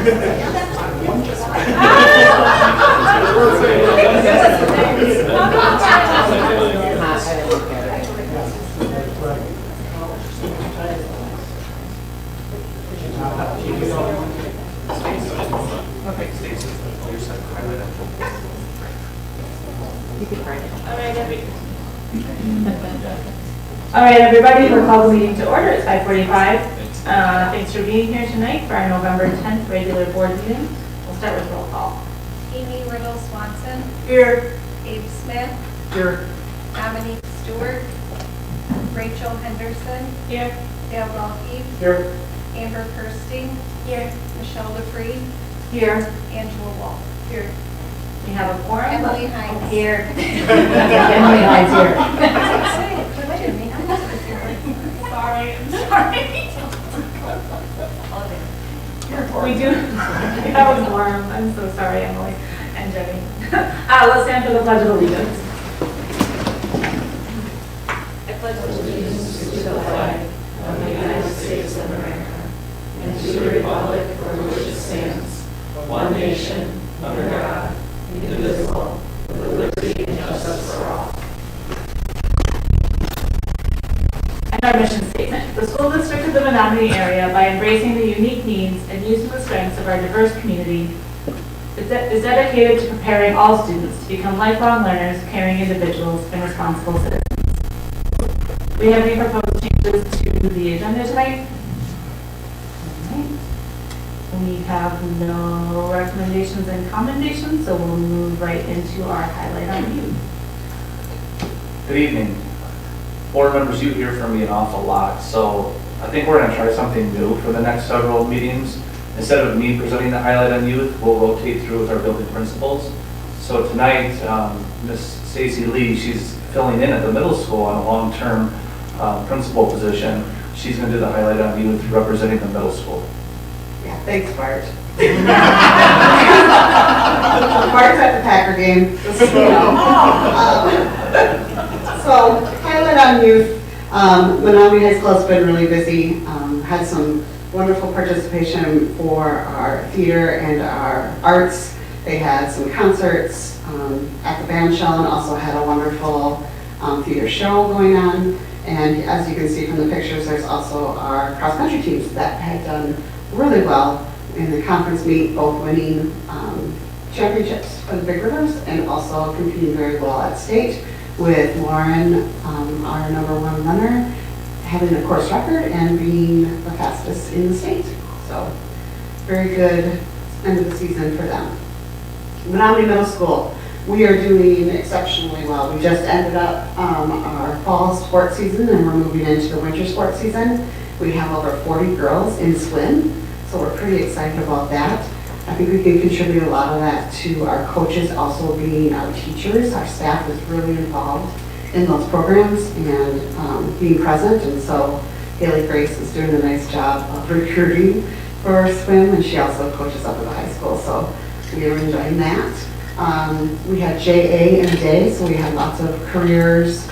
All right, everybody, we'll call the meeting to order. It's 5:45. Thanks for being here tonight for our November 10th regular board meeting. We'll start with roll call. Amy Riddle Swanson. Here. Abe Smith. Here. Dominique Stewart. Rachel Henderson. Here. Dale Dahlke. Here. Amber Kirsting. Here. Michelle DeFree. Here. Angela Wolf. Here. We have a quorum. Emily Hines. Here. Emily Hines here. Sorry, I'm sorry. We do. That was warm. I'm so sorry, Emily and Jenny. Let's stand for the Pledge of Allegiance. I pledge allegiance to the flag of the United States of America and to the republic for which it stands, one nation, under God, indivisible, with liberty and justice for all. And our mission statement. The school district of the Menomonie area, by embracing the unique needs and using the strengths of our diverse community, is dedicated to preparing all students to become lifelong learners, caring individuals, and responsible citizens. We have any proposed changes to the agenda tonight? We have no recommendations and commendations, so we'll move right into our highlight on youth. Good evening. Board members, you hear from me an awful lot, so I think we're going to try something new for the next several meetings. Instead of me presenting the highlight on youth, we'll rotate through with our building principals. So tonight, Miss Stacy Lee, she's filling in at the middle school on a long-term principal position. She's going to do the highlight on youth representing the middle school. Yeah, thanks, Bart. Bart's at the Packer game, just so you know. So, highlight on youth. Menomonie High School has been really busy. Had some wonderful participation for our theater and our arts. They had some concerts at the band shell and also had a wonderful theater show going on. And as you can see from the pictures, there's also our cross-country teams that had done really well in the conference meet, both winning championships for the Big Rivers and also competing very well at state, with Lauren, our #1 runner, having a course record and being the fastest in the state. So very good end of the season for them. Menomonie Middle School, we are doing exceptionally well. We just ended up our fall sports season and we're moving into the winter sports season. We have over 40 girls in swim, so we're pretty excited about that. I think we can contribute a lot of that to our coaches also being our teachers. Our staff is really involved in those programs and being present, and so Haley Grace is doing a nice job of recruiting for swim, and she also coaches up at the high school, so we are enjoying that. We had JA in a day, so we had lots of careers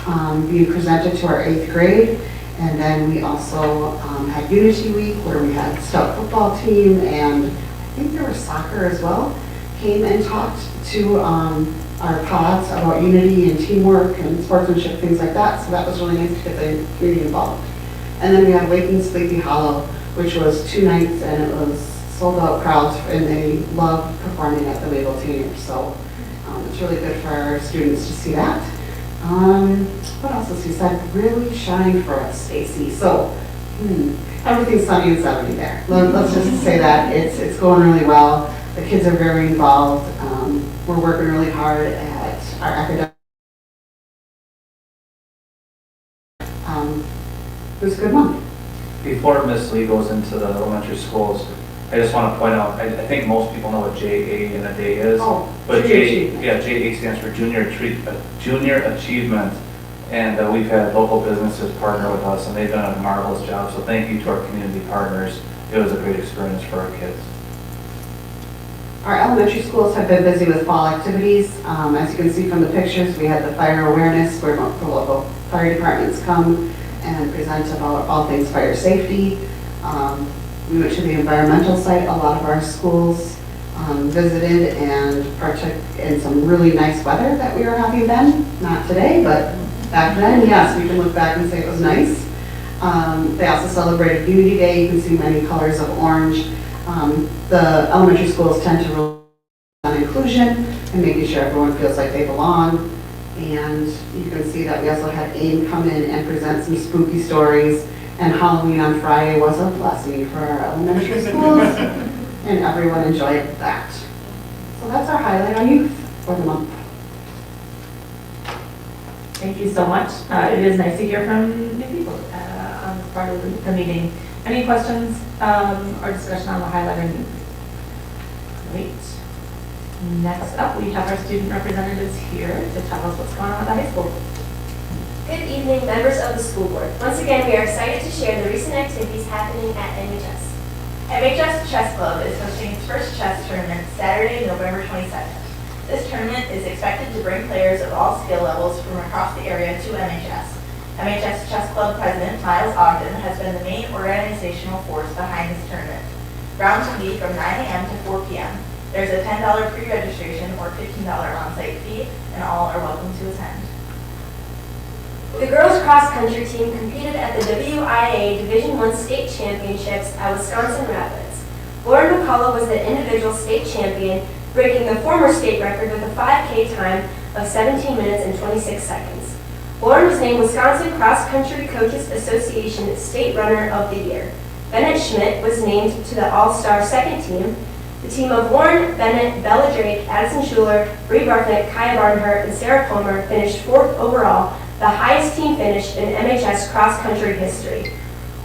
being presented to our 8th grade. And then we also had Unity Week where we had Scout football team and I think there was soccer as well, came and talked to our pods about unity and teamwork and sportsmanship, things like that. So that was really nice to get the community involved. And then we had Waking Sleepy Hollow, which was 2 nights and it was sold out crowds and they love performing at the Mabel Tanner. So it's really good for our students to see that. What else has he said? Really shine for us, Stacy. So, everything's sunny and 70 there. Let's just say that it's going really well. The kids are very involved. We're working really hard at our academic. It was a good month. Before Miss Lee goes into the elementary schools, I just want to point out, I think most people know what JA in a day is. Oh, but JA stands for Junior Achievement. And we've had local businesses partner with us, and they've done a marvelous job. So thank you to our community partners. It was a great experience for our kids. Our elementary schools have been busy with fall activities. As you can see from the pictures, we had the fire awareness where the local fire departments come and present about all things fire safety. We went to the environmental site. A lot of our schools visited and partook in some really nice weather that we were having then. Not today, but back then, yes, we can look back and say it was nice. They also celebrated Unity Day. You can see many colors of orange. The elementary schools tend to rely on inclusion and making sure everyone feels like they belong. And you can see that we also had AIM come in and present some spooky stories. And Halloween on Friday was a blessing for our elementary schools. And everyone enjoyed that. So that's our highlight on youth for the month. Thank you so much. It is nice to hear from new people on this part of the meeting. Any questions or discussion on the highlight on youth? Great. Next up, we have our student representatives here to tell us what's going on at the high school. Good evening, members of the school board. Once again, we are excited to share the recent activities happening at MHS. MHS Chess Club is hosting its first chess tournament Saturday, November 22nd. This tournament is expected to bring players of all skill levels from across the area to MHS. MHS Chess Club President Miles Ogden has been the main organizational force behind this tournament. Rounds will be from 9 a.m. to 4 p.m. There's a $10 pre-registration or $15 on-site fee, and all are welcome to attend. The girls cross country team competed at the WIA Division I State Championships at Wisconsin Rapids. Lauren McCullough was the individual state champion, breaking the former state record with a 5K time of 17 minutes and 26 seconds. Lauren was named Wisconsin Cross Country Coaches Association State Runner of the Year. Bennett Schmidt was named to the All-Star second team. The team of Warren, Bennett, Bella Drake, Addison Schuler, Bree Bartnick, Kaya Barnhart, and Sarah Palmer finished fourth overall, the highest team finish in MHS cross-country history.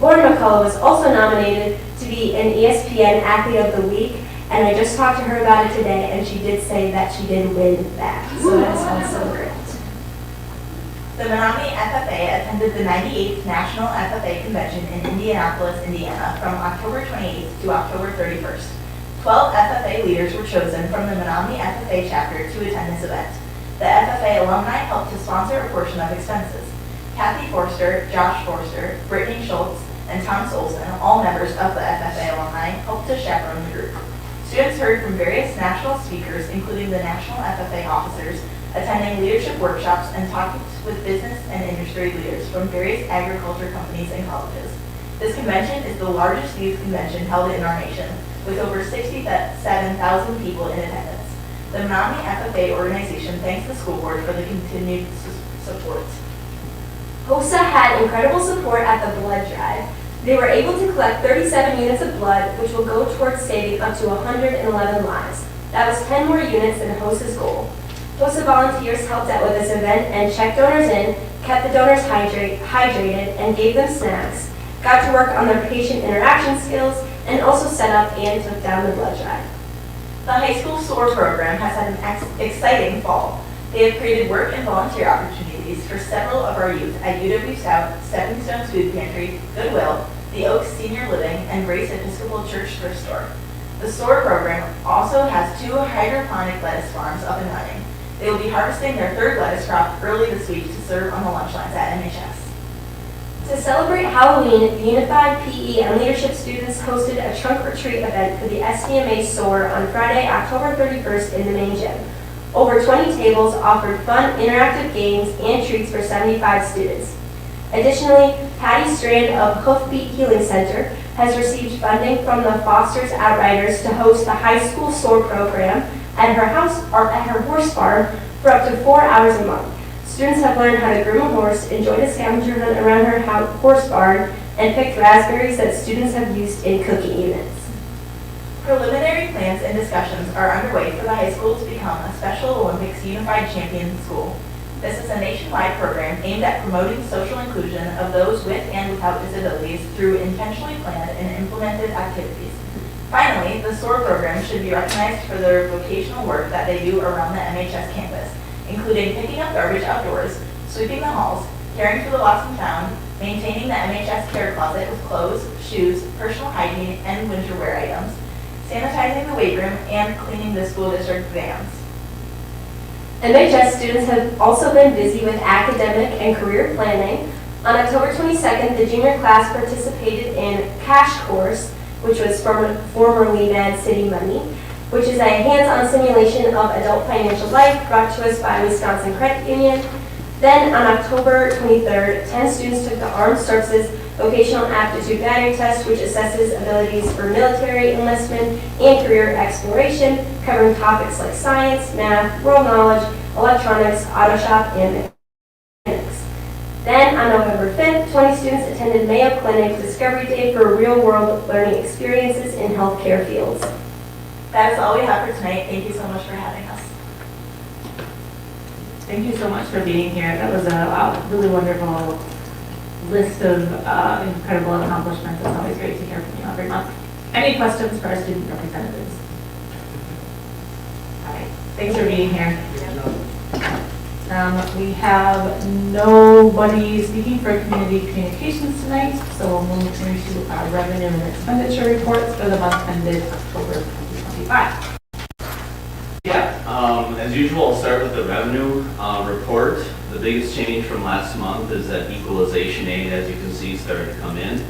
Lauren McCullough was also nominated to be an ESPN Athlete of the Week, and I just talked to her about it today, and she did say that she did win that. So that sounds so great. The Menomonie FFA attended the 98th National FFA Convention in Indianapolis, Indiana from October 28th to October 31st. 12 FFA leaders were chosen from the Menomonie FFA chapter to attend this event. The FFA alumni helped to sponsor a portion of expenses. Kathy Forster, Josh Forster, Brittany Schultz, and Thomas Olson, all members of the FFA alumni, helped to chaperone the group. Students heard from various national speakers, including the national FFA officers, attending leadership workshops and talking with business and industry leaders from various agriculture companies and colleges. This convention is the largest youth convention held in our nation, with over 67,000 people in attendance. The Menomonie FFA organization thanks the school board for the continued support. HOSA had incredible support at the blood drive. They were able to collect 37 units of blood, which will go towards saving up to 111 lives. That was 10 more units than HOSA's goal. HOSA volunteers helped out with this event and checked donors in, kept the donors hydrated, and gave them snacks, got to work on their patient interaction skills, and also set up and took down the blood drive. The high school SOAR program has had an exciting fall. They have created work and volunteer opportunities for several of our youth at UW South, Stepping Stones Food Pantry, Goodwill, the Oaks Senior Living, and Grace Episcopal Church Thrift Store. The SOAR program also has 2 hydroponic lettuce farms up and running. They will be harvesting their 3rd lettuce crop early this week to serve on the lunch lines at MHS. To celebrate Halloween, the Unified PE and Leadership students hosted a trunk or treat event for the SDMA SOAR on Friday, October 31st in the main gym. Over 20 tables offered fun, interactive games and treats for 75 students. Additionally, Patty Strand of Hoofbeat Healing Center has received funding from the Foster's Outriders to host the high school SOAR program at her horse farm for up to 4 hours a month. Students have learned how to groom a horse, enjoyed a scavenger hunt around her horse barn, and picked raspberries that students have used in cooking units. Preliminary plans and discussions are underway for the high school to become a Special Olympics Unified Champion school. This is a nationwide program aimed at promoting social inclusion of those with and without disabilities through intentionally planned and implemented activities. Finally, the SOAR program should be recognized for their vocational work that they do around the MHS campus, including picking up garbage outdoors, sweeping the halls, caring for the lost and found, maintaining the MHS care closet with clothes, shoes, personal hygiene, and winter wear items, sanitizing the weight room, and cleaning the school district vans. MHS students have also been busy with academic and career planning. On October 22nd, the junior class participated in Cash Course, which was formerly Mad City Money, which is a hands-on simulation of adult financial life brought to us by Wisconsin Credit Union. Then on October 23rd, 10 students took the Armed Services Vocational Aptitude Battery Test, which assesses abilities for military enlistment and career exploration, covering topics like science, math, world knowledge, electronics, auto shop, and mechanics. Then on November 5th, 20 students attended Mayo Clinic Discovery Day for real-world learning experiences in healthcare fields. That is all we have for tonight. Thank you so much for having us. Thank you so much for being here. That was a really wonderful list of incredible accomplishments. It's always great to hear from you every month. Any questions for our student representatives? All right, thanks for being here. We have nobody speaking for community communications tonight, so we'll move into our revenue and expenditure reports for the month ended October 2025. Yeah, as usual, I'll start with the revenue report. The biggest change from last month is that equalization aid, as you can see, started to come in.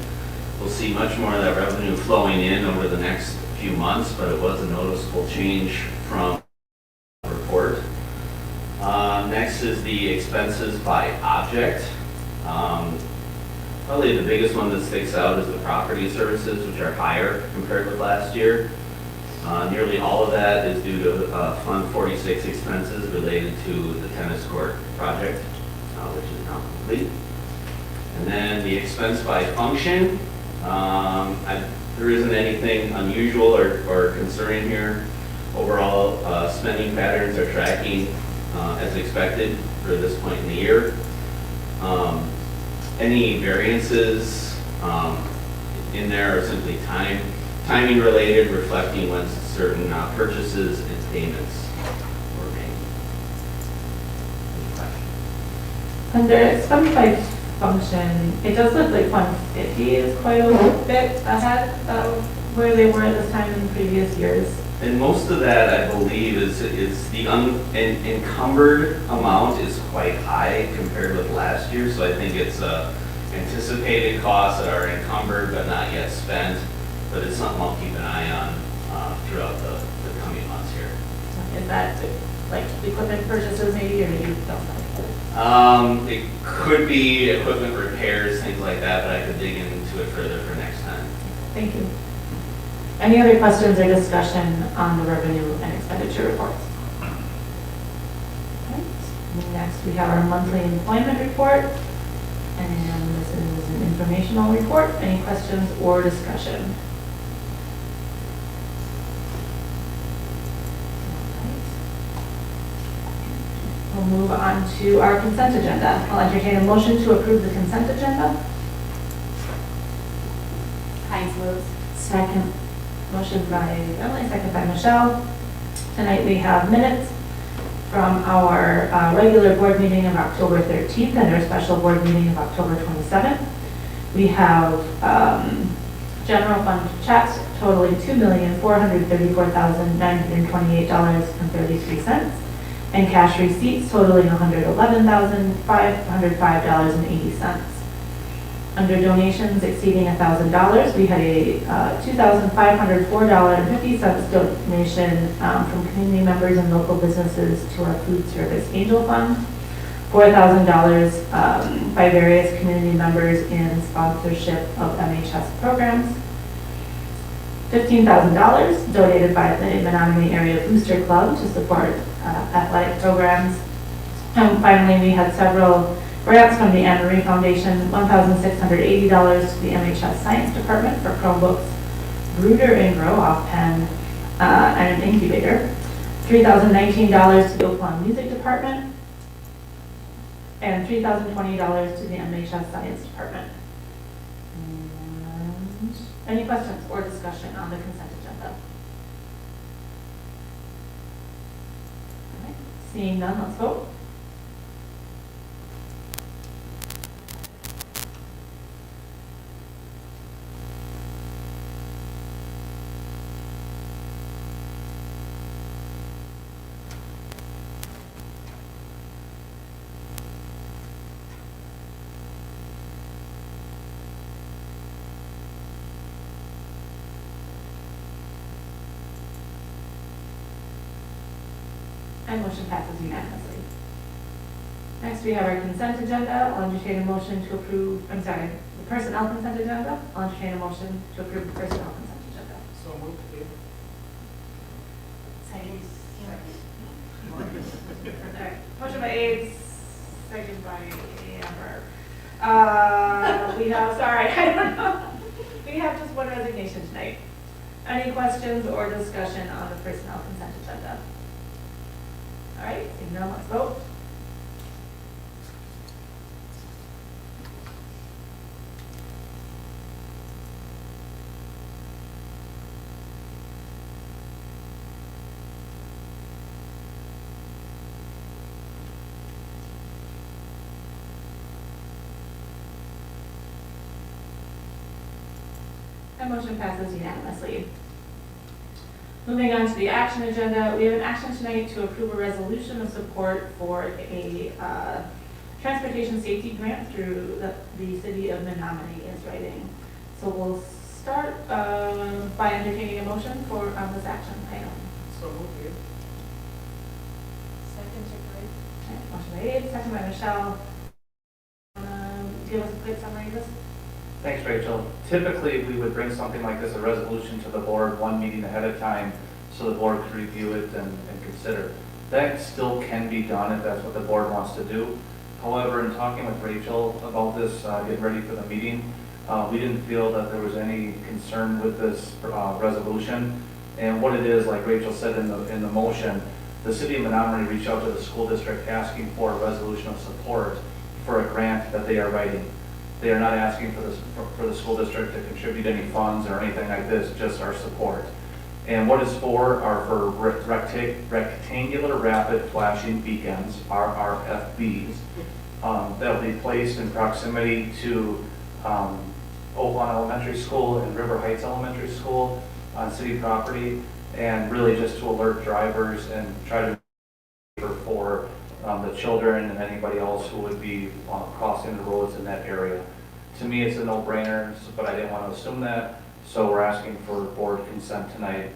We'll see much more of that revenue flowing in over the next few months, but it was a noticeable change from the report. Next is the expenses by object. Probably the biggest one that sticks out is the property services, which are higher compared with last year. Nearly all of that is due to Fund 46 expenses related to the tennis court project, which is now complete. And then the expense by function, there isn't anything unusual or concerning here. Overall, spending patterns are tracking as expected for this point in the year. Any variances in there are simply timing related, reflecting when certain purchases and payments were made. Under expense by function, it does look like 150 is quite a bit ahead of where they were at this time in previous years. And most of that, I believe, is the encumbered amount is quite high compared with last year. So I think it's anticipated costs that are encumbered but not yet spent. But it's something I'll keep an eye on throughout the coming months here. Is that like equipment purchases maybe, or you don't know? It could be equipment repairs, things like that, but I could dig into it further for next time. Thank you. Any other questions or discussion on the revenue and expenditure reports? Right. Next, we have our monthly employment report, and this is an informational report. Any questions or discussion? We'll move on to our consent agenda. I'll entertain a motion to approve the consent agenda. Heinz moves. Second. Motion by Emily, second by Michelle. Tonight we have minutes from our regular board meeting of October 13th and our special board meeting of October 27th. We have general fund checks totaling $2,434,928.33 and cash receipts totaling $111,505.80. Under donations exceeding $1,000, we had a $2,504.50 donation from community members and local businesses to our food service angel fund, $4,000 by various community members in sponsorship of MHS programs, $15,000 donated by the Menomonie Area Booster Club to support athletic programs. And finally, we had several grants from the Anne Marie Foundation, $1,680 to the MHS Science Department for Chromebooks, Brooder and Grow Off Pen, and an incubator, $3,019 to the Oakland Music Department, and $3,020 to the MHS Science Department. And any questions or discussion on the consent agenda? All right. Seeing none, let's vote. And motion passes unanimously. Next, we have our consent agenda. I'll entertain a motion to approve, the personnel consent agenda. I'll entertain a motion to approve the personnel consent agenda. So moved. Second. All right. Motion by Abe, second by Amber. We have, sorry, I don't know. We have just one resignation tonight. Any questions or discussion on the personnel consent agenda? All right, seeing none, let's vote. And motion passes unanimously. Moving on to the action agenda, we have an action tonight to approve a resolution of support for a transportation safety grant through the city of Menomonie is writing. So we'll start by entertaining a motion for this action item. So moved. Second to Greg. Okay, motion by Abe, second by Michelle. Give us a quick summary of this. Thanks, Rachel. Typically, we would bring something like this, a resolution to the board one meeting ahead of time so the board could review it and consider. That still can be done if that's what the board wants to do. However, in talking with Rachel about this, getting ready for the meeting, we didn't feel that there was any concern with this resolution. And what it is, like Rachel said in the motion, the city of Menomonie reached out to the school district asking for a resolution of support for a grant that they are writing. They are not asking for the school district to contribute any funds or anything like this, just our support. And what it's for are for rectangular rapid flashing beacons, RRFBs, that will be placed in proximity to Oakland Elementary School and River Heights Elementary School on city property, and really just to alert drivers and try to for the children and anybody else who would be crossing the roads in that area. To me, it's a no-brainer, but I didn't want to assume that, so we're asking for board consent tonight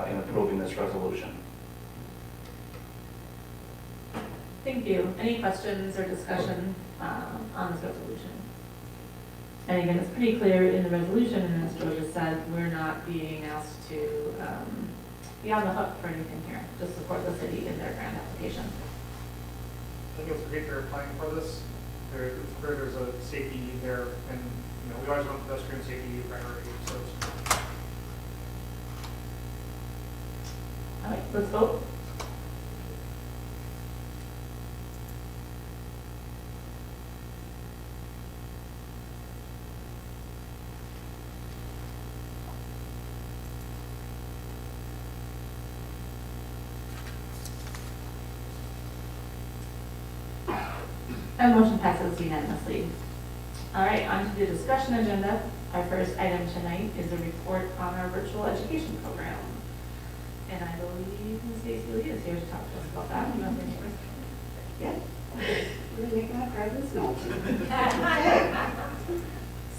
in approving this resolution. Thank you. Any questions or discussion on this resolution? And again, it's pretty clear in the resolution, and as Joe just said, we're not being asked to be on the hook for anything here, just support the city in their grant application. I think it's great they're applying for this. It's clear there's a safety need there, and we always want pedestrian safety priority. So All right, let's vote. And motion passes unanimously. All right, on to the discussion agenda. Our first item tonight is a report on our virtual education program. And I believe Ms. Stacy Lee is here to talk to us about that. You want to first? Yeah. We're making that presence known. Okay.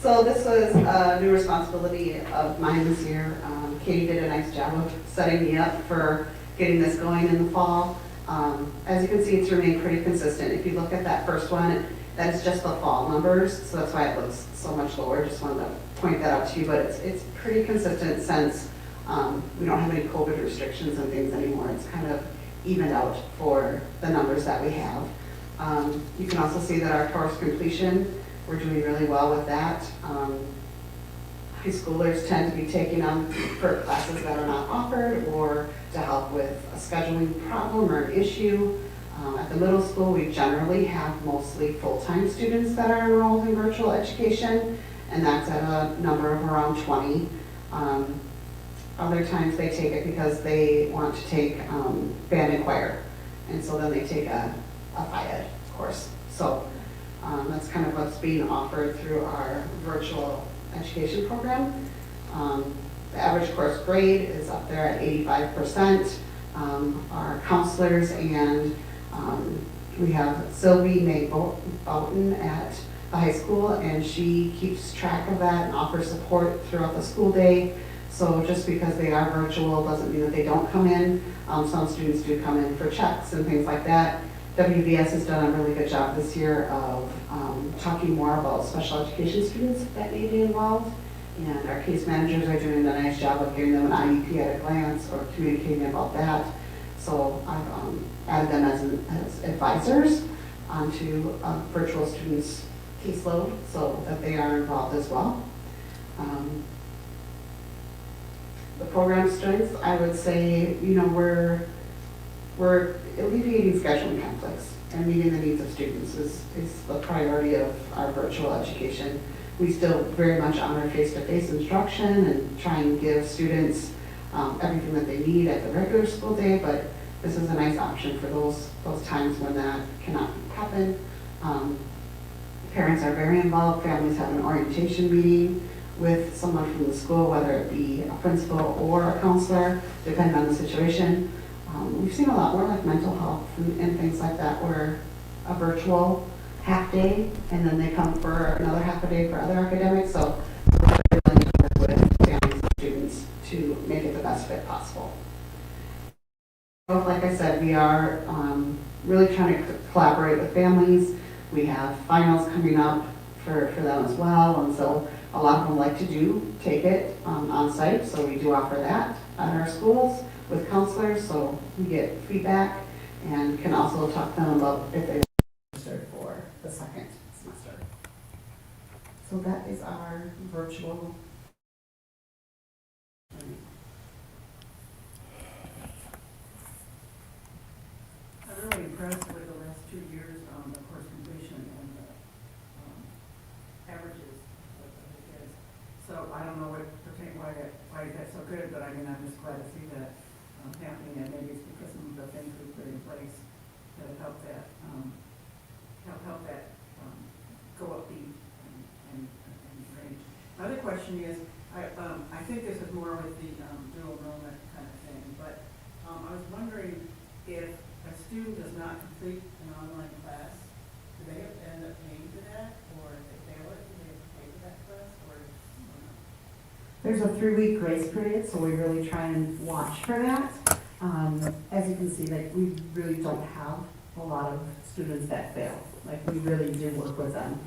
So this was a new responsibility of mine this year. Katie did a nice job of setting me up for getting this going in the fall. As you can see, it's remained pretty consistent. If you look at that first one, that is just the fall numbers, so that's why it looks so much lower. Just wanted to point that out to you, but it's pretty consistent since we don't have any COVID restrictions and things anymore. It's kind of evened out for the numbers that we have. You can also see that our course completion, we're doing really well with that. High schoolers tend to be taking on for classes that are not offered or to help with a scheduling problem or an issue. At the middle school, we generally have mostly full-time students that are enrolled in virtual education, and that's at a number of around 20. Other times they take it because they want to take band and choir, and so then they take a FIED course. So that's kind of what's being offered through our virtual education program. The average course grade is up there at 85%. Our counselors and we have Sylvie Mae Boughton at the high school, and she keeps track of that and offers support throughout the school day. So just because they are virtual doesn't mean that they don't come in. Some students do come in for checks and things like that. WVS has done a really good job this year of talking more about special education students that may be involved. And our case managers are doing a nice job of giving them an IEP at a glance or communicating about that. So I've added them as advisors onto virtual students' caseload so that they are involved as well. The program strengths, I would say, you know, we're alleviating scheduling conflicts and meeting the needs of students is the priority of our virtual education. We still very much honor face-to-face instruction and try and give students everything that they need at the regular school day, but this is a nice option for those times when that cannot happen. Parents are very involved. Families have an orientation meeting with someone from the school, whether it be a principal or a counselor, depending on the situation. We've seen a lot more like mental health and things like that, where a virtual half day, and then they come for another half a day for other academics. So we're really willing to work with families and students to make it the best fit possible. Like I said, we are really trying to collaborate with families. We have finals coming up for them as well, and so a lot of them like to take it on site, so we do offer that at our schools with counselors, so we get feedback and can also talk to them about if they registered for the second semester. So that is our virtual. I'm really impressed with the last 2 years on the course completion and the averages of the kids. So I don't know why that's so good, but I mean, I'm just glad to see that happening, and maybe it's because of the things we put in place that have helped that go up and range. My other question is, I think this is more with the dual enrollment kind of thing, but I was wondering if a student does not complete an online class, do they end up paying for that, or if they fail it, do they have to pay for that class, or not? There's a 3-week grace period, so we really try and watch for that. As you can see, like, we really don't have a lot of students that fail. Like, we really do work with them.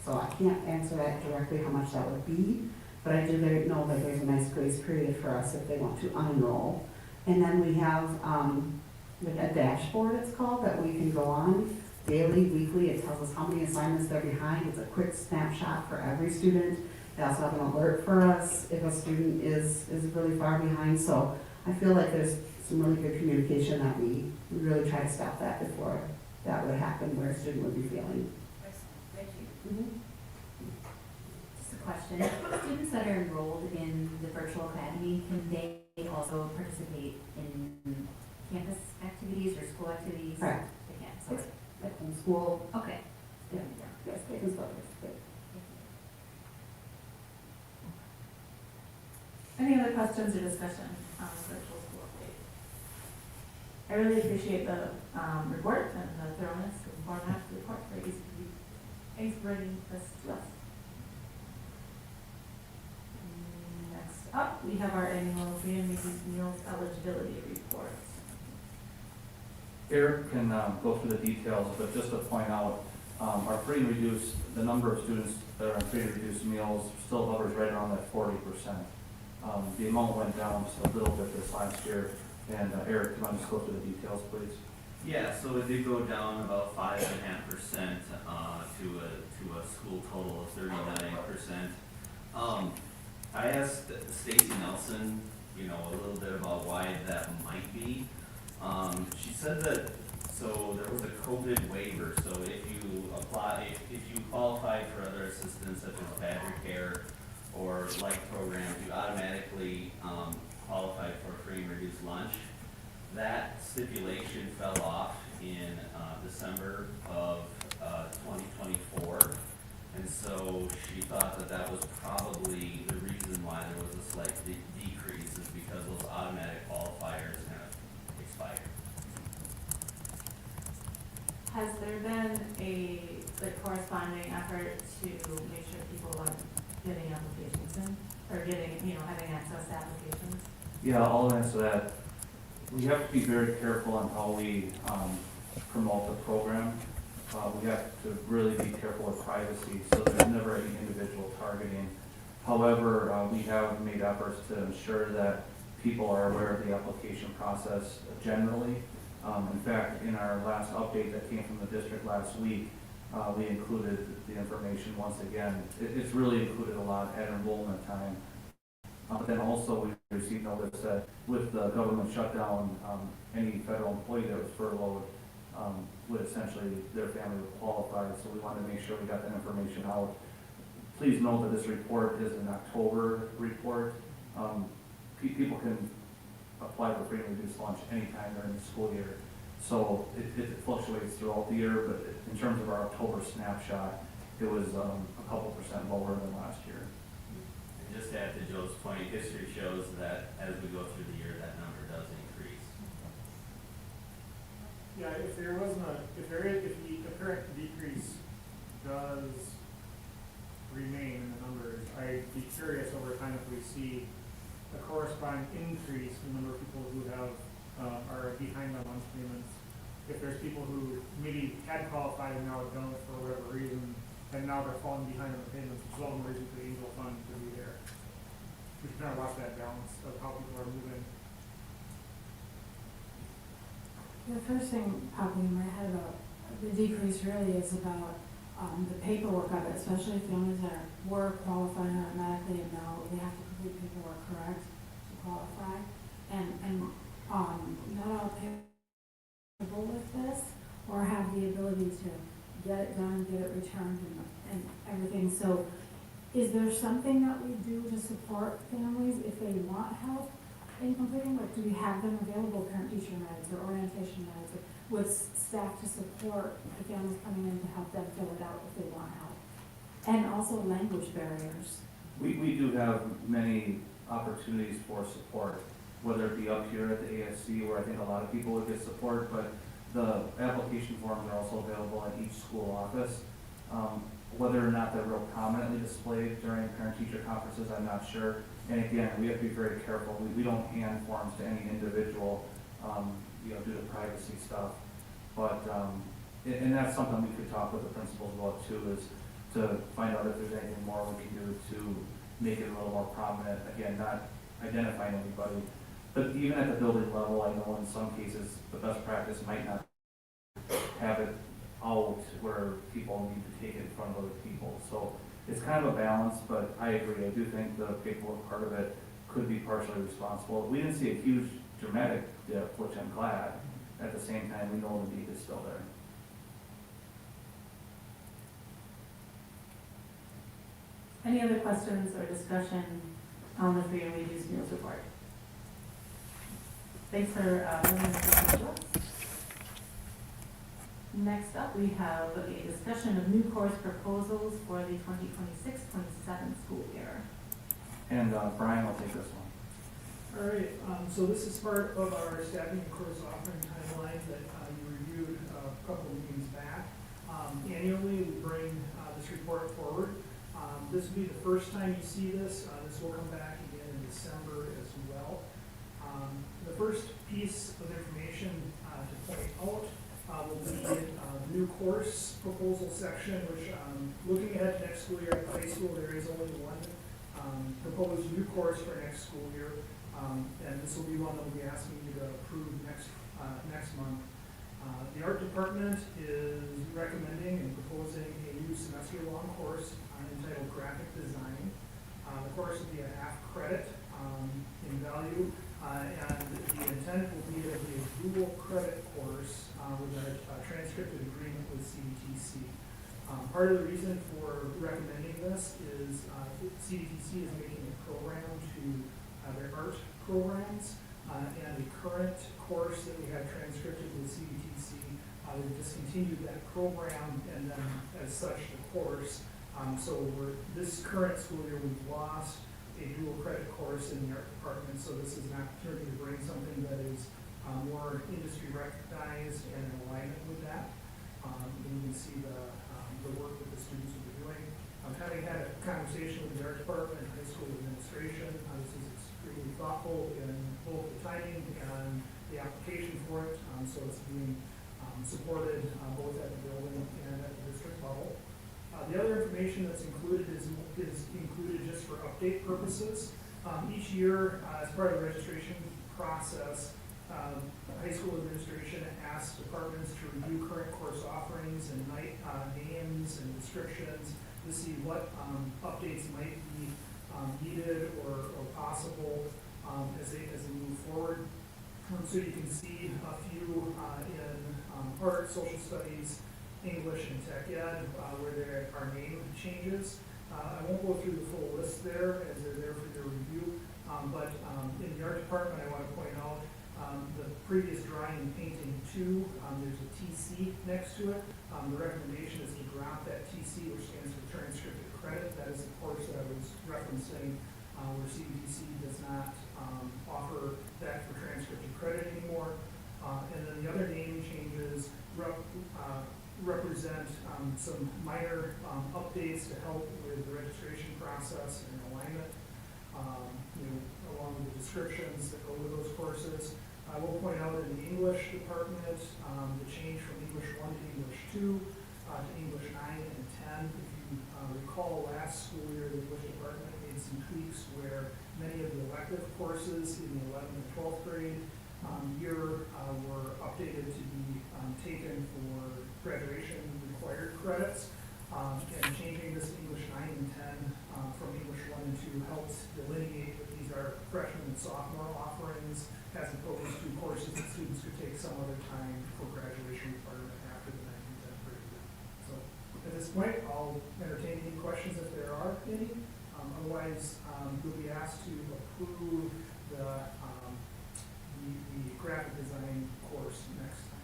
So I can't answer that directly how much that would be, but I do know that there's a nice grace period for us if they want to unenroll. And then we have like a dashboard, it's called, that we can go on daily, weekly. It tells us how many assignments they're behind. It's a quick snapshot for every student. They also have an alert for us if a student is really far behind. So I feel like there's some really good communication that we really try to stop that before that would happen, where a student would be failing. Excellent, thank you. Just a question. Students that are enrolled in the virtual academy, can they also participate in campus activities or school activities? Correct. They can, sorry. Like from school. Okay. Yeah. Yes, they can still participate. Any other questions or discussion on the virtual school update? I really appreciate the report and the thoroughness and format of the report. Very easy to read. Thanks for bringing this to us. Next up, we have our annual Family Meals eligibility report. Eric can go through the details, but just to point out, our free and reduced, the number of students that are on free and reduced meals still hovers right around that 40%. The amount went down just a little bit this last year. And Eric, do you want to just go through the details, please? Yeah, so it did go down about 5.5% to a school total of 39%. I asked Stacy Nelson, you know, a little bit about why that might be. She said that, so there was a COVID waiver, so if you apply, if you qualify for other assistance such as Badger Care or like programs, you automatically qualify for free and reduced lunch. That stipulation fell off in December of 2024. And so she thought that that was probably the reason why there was a slight decrease, is because those automatic qualifiers kind of expired. Has there been a corresponding effort to make sure people are getting applications in or getting, having access to applications? Yeah, I'll answer that. We have to be very careful on how we promote the program. We have to really be careful with privacy, so there's never any individual targeting. However, we have made efforts to ensure that people are aware of the application process generally. In fact, in our last update that came from the district last week, we included the information once again. It's really included a lot at enrollment time. But then also we received notice that with the government shutdown, any federal employee that was furloughed would essentially, their family would qualify. So we wanted to make sure we got that information out. Please note that this report is an October report. People can apply for free and reduced lunch anytime during the school year. So it fluctuates throughout the year, but in terms of our October snapshot, it was a couple % lower than last year. And just to add to Joe's point, history shows that as we go through the year, that number does increase. Yeah, if the apparent decrease does remain in the numbers, I'd be curious over time if we see a corresponding increase in the number of people who are behind on lunch payments. If there's people who maybe had qualified and now don't for whatever reason, and now they're falling behind on the payments, which is all the reason for the Angel Fund to be there. We can kind of watch that balance of how people are moving. The first thing popping in my head about the decrease really is about the paperwork of it, especially families that were qualifying automatically and now they have to complete paperwork correct to qualify. And not all people with this or have the ability to get it done, get it returned and everything. So is there something that we do to support families if they want help in completing? Like, do we have them available, parent-teacher nights or orientation nights with staff to support the families coming in to help them fill it out if they want help? And also language barriers. We do have many opportunities for support, whether it be up here at the ASC where I think a lot of people would get support, but the application forms are also available at each school office. Whether or not they're real prominently displayed during parent-teacher conferences, I'm not sure. And again, we have to be very careful. We don't hand forms to any individual, due to privacy stuff. But, and that's something we could talk with the principals about too, is to find out if there's anything more we can do to make it a little more prominent. Again, not identifying anybody, but even at the building level, I know in some cases the best practice might not have it out where people need to take it in front of other people. So it's kind of a balance, but I agree. I do think the paperwork part of it could be partially responsible. We didn't see a huge dramatic dip, which I'm glad. At the same time, we know the need is still there. Any other questions or discussion on the free and reduced meals report? Thanks for bringing this to us. Next up, we have a discussion of new course proposals for the 2026-27 school year. And Brian will take this one. All right, so this is part of our staffing and course offering timeline that you reviewed a couple of meetings back. Annually, we bring this report forward. This will be the first time you see this. This will come back again in December as well. The first piece of information to point out will be the new course proposal section, which looking ahead to next school year at high school, there is only one proposed new course for next school year. And this will be one that we'll be asking you to approve next month. The art department is recommending and proposing a new semester-long course entitled Graphic Design. The course will be a half credit in value, and the intent will be to be a dual credit course with a transcripted agreement with CDTC. Part of the reason for recommending this is CDTC is making a program to their art programs, and the current course that we have transcripted with CDTC, we discontinued that program and then as such the course. So this current school year we've lost a dual credit course in the art department, so this is an opportunity to bring something that is more industry recognized and in alignment with that. And you can see the work that the students will be doing. Having had a conversation with the art department and high school administration, this is extremely thoughtful in both the timing and the application for it, so it's being supported both at the building and at the district level. The other information that's included is included just for update purposes. Each year, as part of the registration process, high school administration asks departments to review current course offerings and names and descriptions to see what updates might be needed or possible as they move forward. So you can see a few in art, social studies, English, and tech ed, where there are name changes. I won't go through the full list there as they're there for your review, but in the art department, I want to point out the previous drawing and painting 2, there's a TC next to it. The recommendation is to drop that TC, which stands for transcripted credit. That is the course that I was referencing, where CBDC does not offer that for transcripted credit anymore. And then the other name changes represent some minor updates to help with the registration process and alignment, along with the descriptions that go with those courses. I will point out in the English department, the change from English 1 to English 2 to English 9 and 10. If you recall, last school year, the English department made some tweaks where many of the elective courses in the 11th and 12th grade year were updated to be taken for graduation required credits. And changing this English 9 and 10 from English 1 and 2 helps delineate that these are freshman and sophomore offerings as opposed to courses that students could take some other time for graduation requirement after the 9th and 10th grade year. So at this point, I'll entertain any questions if there are any. Otherwise, you'll be asked to approve the graphic design course next time.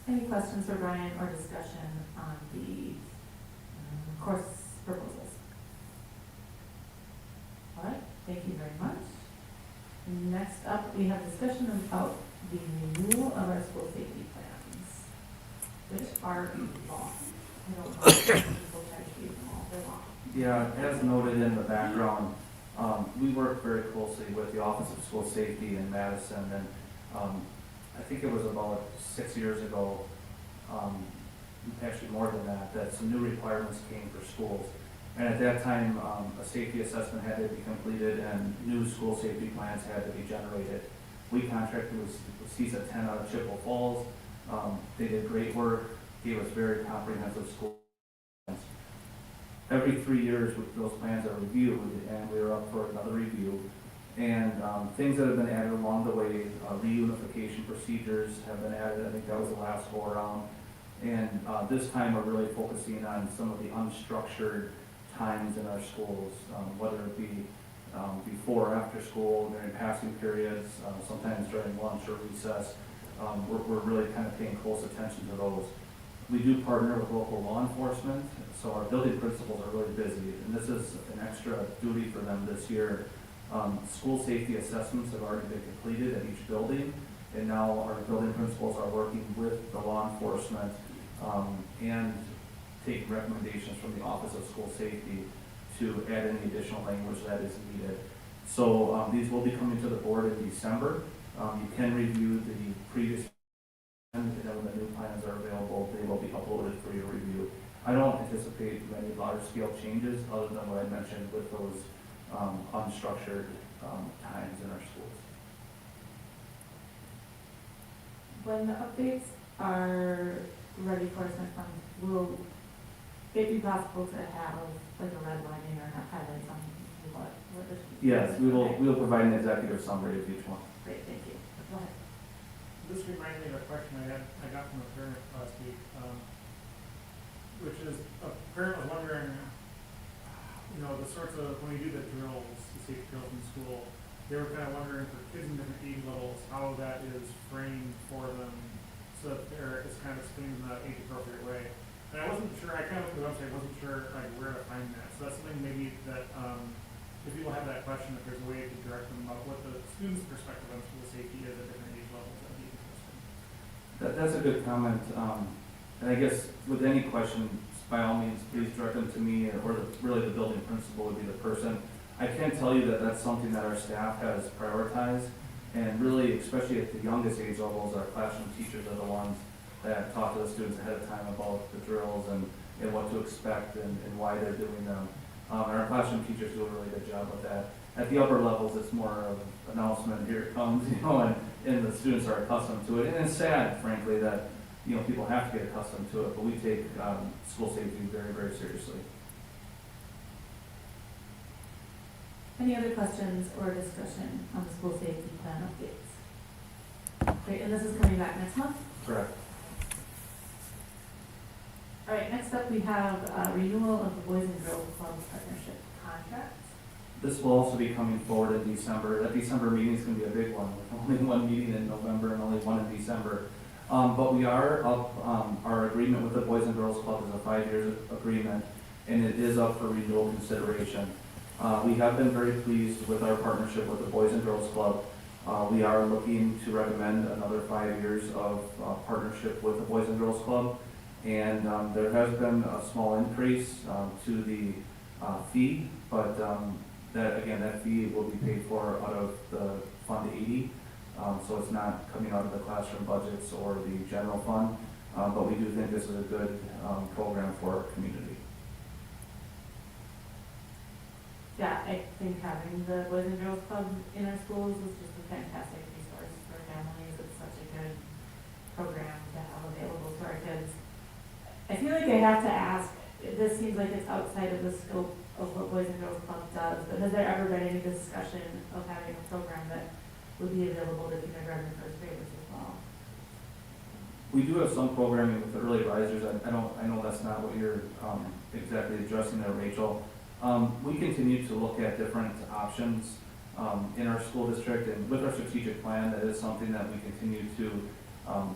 Any questions for Brian or discussion on the course proposals? All right, thank you very much. Next up, we have discussion about the renewal of our school safety plans, which are long. I don't know if people try to read them all, they're long. Yeah, as noted in the background, we work very closely with the Office of School Safety in Madison, and I think it was about 6 years ago, actually more than that, that some new requirements came for schools. And at that time, a safety assessment had to be completed and new school safety plans had to be generated. We contracted with CISA 10 out of Chippewa Falls. They did great work, gave us very comprehensive school plans. Every 3 years, those plans are reviewed, and we're up for another review. And things that have been added along the way, reunification procedures have been added. I think that was the last go around. And this time we're really focusing on some of the unstructured times in our schools, whether it be before or after school, during passing periods, sometimes during lunch or recess. We're really kind of paying close attention to those. We do partner with local law enforcement, so our building principals are really busy, and this is an extra duty for them this year. School safety assessments have already been completed at each building, and now our building principals are working with the law enforcement and taking recommendations from the Office of School Safety to add any additional language that is needed. So these will be coming to the board in December. You can review the previous and then when the new plans are available, they will be uploaded for your review. I don't anticipate many large scale changes other than what I mentioned with those unstructured times in our schools. When the updates are ready for us next time, will it be possible to have like a red lining or not highlight on what the Yes, we will provide an executive summary of each one. Great, thank you. Go ahead. This reminds me of a question I got from a parent last week, which is a parent was wondering, the sorts of, when we do the drills, the safety drills in school, they were kind of wondering for kids in different age levels, how that is framed for them so that it's kind of explained in the age appropriate way. And I wasn't sure, I kind of looked at the website, I wasn't sure where to find that. So that's something maybe that, if people have that question, if there's a way to direct them about what the student's perspective on school safety is at different age levels, that'd be interesting. That's a good comment. And I guess with any question by all means, please direct them to me, or really the building principal would be the person. I can tell you that that's something that our staff has prioritized, and really, especially at the youngest age levels, our classroom teachers are the ones that talk to the students ahead of time about the drills and what to expect and why they're doing them. And our classroom teachers do a really good job with that. At the upper levels, it's more of an announcement, here it comes, and the students are accustomed to it. And it's sad, frankly, that, people have to get accustomed to it, but we take school safety very, very seriously. Any other questions or discussion on the school safety plan updates? Great, and this is coming back next month? Correct. All right, next up we have renewal of the Boys and Girls Club partnership contracts. This will also be coming forward in December. That December meeting is going to be a big one, with only one meeting in November and only one in December. But we are up, our agreement with the Boys and Girls Club is a 5-year agreement, and it is up for renewal consideration. We have been very pleased with our partnership with the Boys and Girls Club. We are looking to recommend another 5 years of partnership with the Boys and Girls Club. And there has been a small increase to the fee, but that fee will be paid for out of the Fund 80. So it's not coming out of the classroom budgets or the general fund, but we do think this is a good program for our community. Yeah, I think having the Boys and Girls Club in our schools is just a fantastic resource for families. It's such a good program to have available to our kids. I feel like I have to ask, this seems like it's outside of the scope of what Boys and Girls Club does, but has there ever been any discussion of having a program that would be available to kindergarten and first graders as well? We do have some programming with the early risers. I know that's not what you're exactly addressing there, Rachel. We continue to look at different options in our school district, and with our strategic plan, that is something that we continue to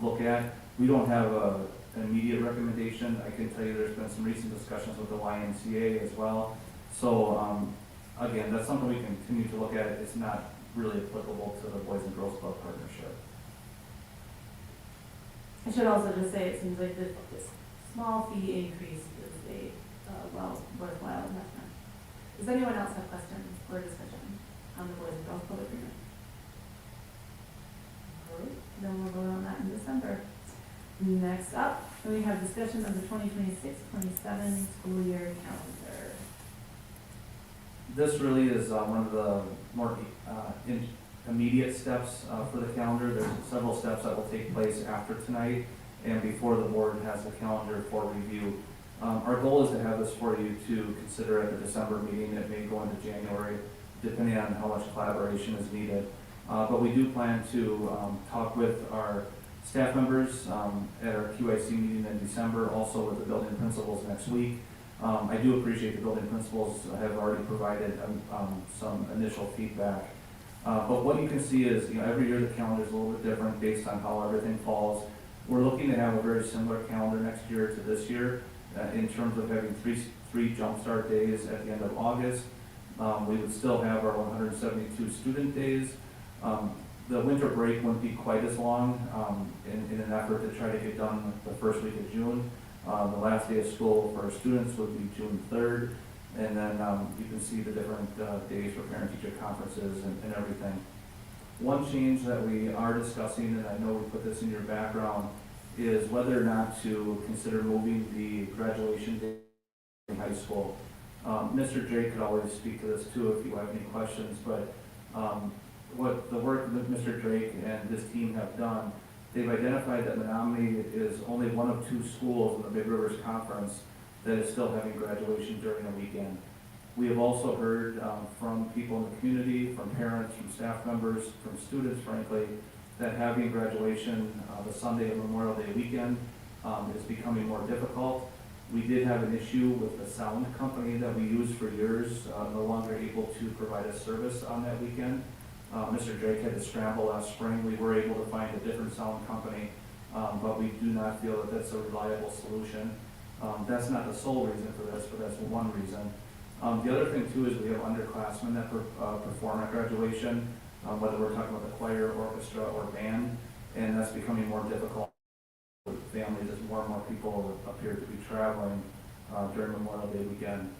look at. We don't have an immediate recommendation. I can tell you there's been some recent discussions with the YMCA as well. So again, that's something we continue to look at. It's not really applicable to the Boys and Girls Club partnership. I should also just say it seems like this small fee increase is a worthwhile investment. Does anyone else have questions or discussion on the Boys and Girls Club agreement? All right, then we'll vote on that in December. Next up, we have discussion of the 2026-27 school year calendar. This really is one of the more immediate steps for the calendar. There's several steps that will take place after tonight and before the board has the calendar for review. Our goal is to have this for you to consider at the December meeting. It may go into January, depending on how much collaboration is needed. But we do plan to talk with our staff members at our QIC meeting in December, also with the building principals next week. I do appreciate the building principals have already provided some initial feedback. But what you can see is, every year the calendar is a little bit different based on how everything falls. We're looking to have a very similar calendar next year to this year in terms of having three jumpstart days at the end of August. We would still have our 172 student days. The winter break wouldn't be quite as long in an effort to try to get done the first week of June. The last day of school for our students would be June 3rd. And then you can see the different days for parent-teacher conferences and everything. One change that we are discussing, and I know we put this in your background, is whether or not to consider moving the graduation day in high school. Mr. Drake could always speak to this too if you have any questions, but what the work that Mr. Drake and his team have done, they've identified that Menomonie is only one of 2 schools in the Big Rivers Conference that is still having graduation during a weekend. We have also heard from people in the community, from parents, from staff members, from students, frankly, that having graduation the Sunday of Memorial Day weekend is becoming more difficult. We did have an issue with the sound company that we used for years, no longer able to provide a service on that weekend. Mr. Drake had to scramble last spring. We were able to find a different sound company, but we do not feel that that's a reliable solution. That's not the sole reason for this, but that's one reason. The other thing too is we have underclassmen that perform at graduation, whether we're talking about the choir, orchestra, or band, and that's becoming more difficult with families as more and more people appear to be traveling. during Memorial Day weekend.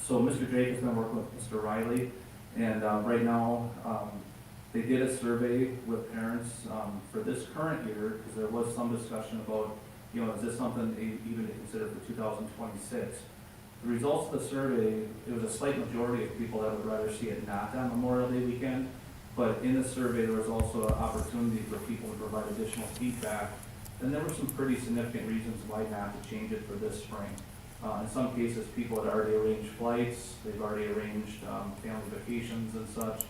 So Mr. Jake has been working with Mr. Riley, and right now they did a survey with parents for this current year, because there was some discussion about, is this something even to consider for 2026? The results of the survey, it was a slight majority of people that would rather see it not on Memorial Day weekend, but in the survey, there was also an opportunity for people to provide additional feedback, and there were some pretty significant reasons why not to change it for this spring. In some cases, people had already arranged flights, they've already arranged family vacations and such.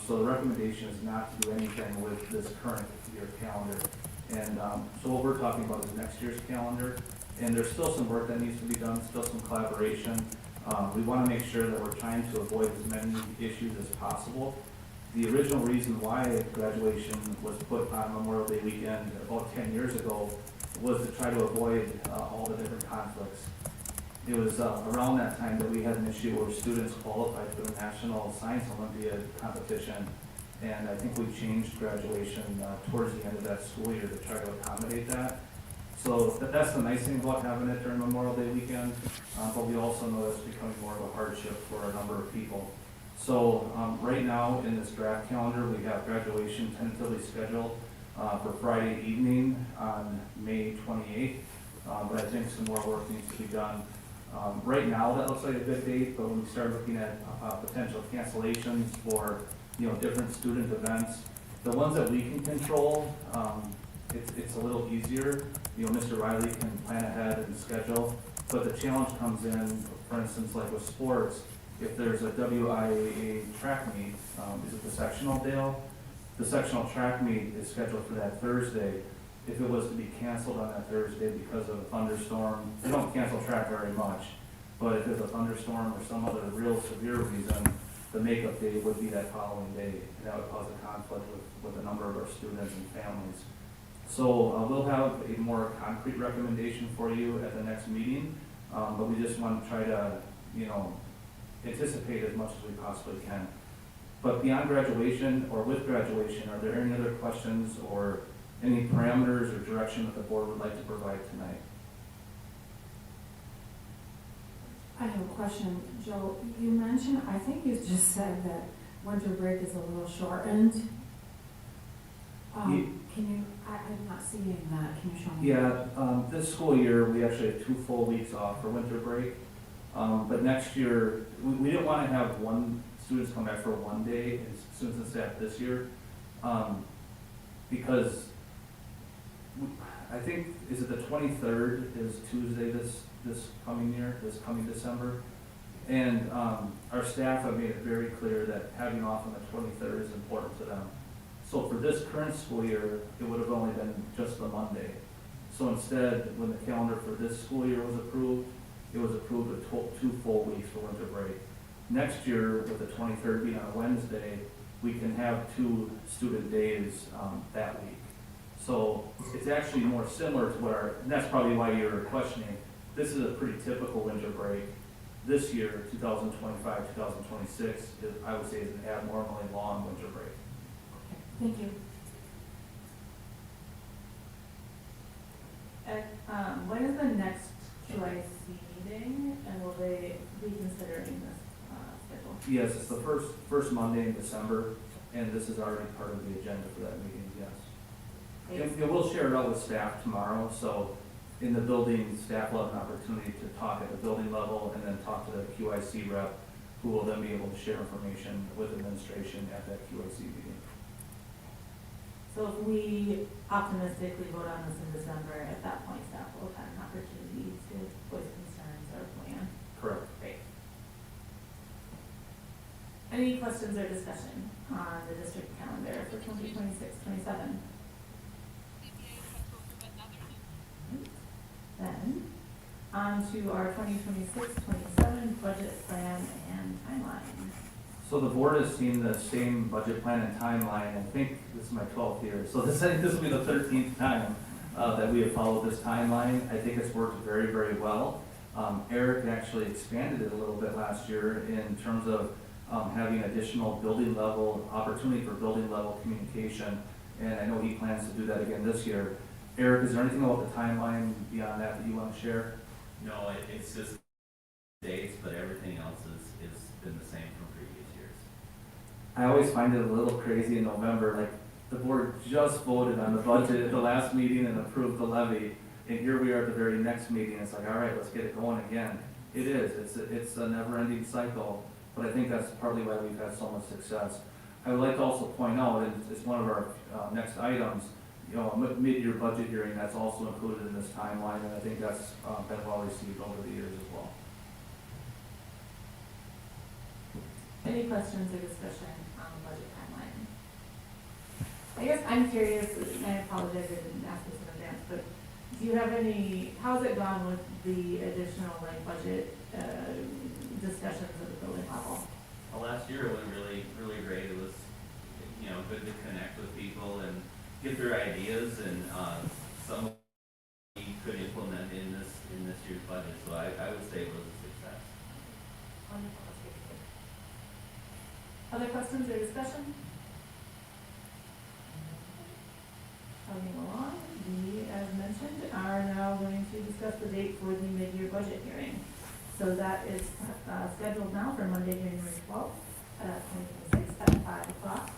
So the recommendation is not to do anything with this current year calendar. And so what we're talking about is next year's calendar. And there's still some work that needs to be done, still some collaboration. We want to make sure that we're trying to avoid as many issues as possible. The original reason why graduation was put on Memorial Day weekend about 10 years ago was to try to avoid all the different conflicts. It was around that time that we had an issue where students qualified for the National Science Olympiad competition, and I think we changed graduation towards the end of that school year to try to accommodate that. So that's the nice thing about having it during Memorial Day weekend, but we also know it's becoming more of a hardship for a number of people. So right now in this draft calendar, we have graduation tentatively scheduled for Friday evening on May 28th, but I think some more work needs to be done. Right now, that looks like a good date, but when we start looking at potential cancellations for different student events, the ones that we can control, it's a little easier. Mr. Riley can plan ahead and schedule, but the challenge comes in, for instance, like with sports, if there's a WIAA track meet, is it the sectional, Dale? The sectional track meet is scheduled for that Thursday. If it was to be canceled on that Thursday because of a thunderstorm, we don't cancel track very much, but if there's a thunderstorm or some other real severe reason, the makeup day would be that following day, and that would cause a conflict with a number of our students and families. So we'll have a more concrete recommendation for you at the next meeting, but we just want to try to, anticipate as much as we possibly can. But beyond graduation or with graduation, are there any other questions or any parameters or direction that the board would like to provide tonight? I have a question. Joe, you mentioned, I think you just said that winter break is a little shortened. Can you, I'm not seeing that. Can you show me? Yeah, this school year, we actually had 2 full weeks off for winter break. But next year, we didn't want to have students come back for 1 day, and students and staff this year, because I think, is it the 23rd is Tuesday this coming year, this coming December? And our staff have made it very clear that having off on the 23rd is important to them. So for this current school year, it would have only been just the Monday. So instead, when the calendar for this school year was approved, it was approved with 2 full weeks for winter break. Next year, with the 23rd being on a Wednesday, we can have 2 student days that week. So it's actually more similar to what and that's probably why you're questioning. This is a pretty typical winter break. This year, 2025, 2026, I would say is an abnormally long winter break. Thank you. When is the next QIC meeting, and will they be considering this schedule? Yes, it's the first Monday in December, and this is already part of the agenda for that meeting, yes. And we'll share it out with staff tomorrow, so in the building, staff will have an opportunity to talk at the building level and then talk to the QIC rep, who will then be able to share information with administration at that QIC meeting. So if we optimistically vote on this in December, at that point, staff will have an opportunity to voice concerns or plan. Correct. Great. Any questions or discussion on the district calendar for 2026-27? Then, on to our 2026-27 budget plan and timeline. So the board has seen the same budget plan and timeline. I think this is my 12th year, so I think this will be the 13th time that we have followed this timeline. I think it's worked very, very well. Eric actually expanded it a little bit last year in terms of having additional building level, opportunity for building level communication, and I know he plans to do that again this year. Eric, is there anything about the timeline beyond that you want to share? No, it's just dates, but everything else is been the same from previous years. I always find it a little crazy in November, like, the board just voted on the budget at the last meeting and approved the levy, and here we are at the very next meeting, it's like, all right, let's get it going again. It is, it's a never-ending cycle, but I think that's partly why we've had so much success. I would like to also point out, and it's one of our next items, you know, a mid-year budget hearing, that's also included in this timeline, and I think that's been well received over the years as well. Any questions or discussion on the budget timeline? I guess I'm curious, and I apologize I didn't ask this in advance, but do you have any, how's it gone with the additional like budget discussions at the building level? Well, last year it went really, really great. It was, you know, good to connect with people and get their ideas, and some of we could implement in this year's budget. So I would say it was a success. Wonderful, that's great to hear. Other questions or discussion? Moving along, we, as mentioned, are now going to discuss the date for the mid-year budget hearing. So that is scheduled now for Monday, January 12th, 2026 at 5 o'clock.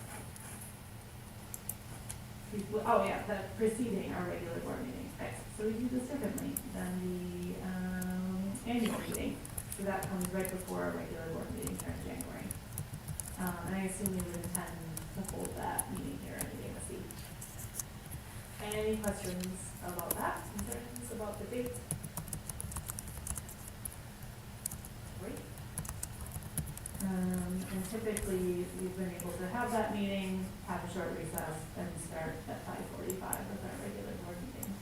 Oh yeah, the preceding our regular board meeting. Okay, so we do this differently than the annual meeting. So that comes right before our regular board meeting here in January. And I assume we would intend to hold that meeting here in the AMC. Any questions about that? Concerns about the date? Great. And typically, we've been able to have that meeting, have a short recess, and start at 5:45 with our regular board meeting.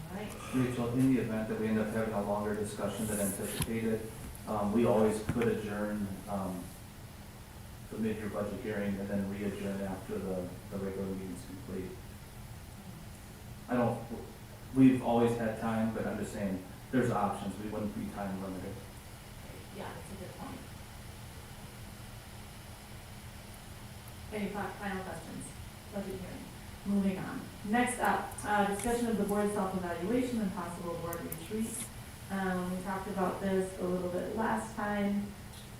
All right. Rachel, in the event that we end up having a longer discussion than anticipated, we always could adjourn the mid-year budget hearing and then re-adjourn after the regular meeting's complete. We've always had time, but I'm just saying, there's options, we wouldn't be time limited. Yeah, that's a good point. Any final questions? Budget hearing. Moving on. Next up, discussion of the board self-evaluation and possible board retreat. We talked about this a little bit last time.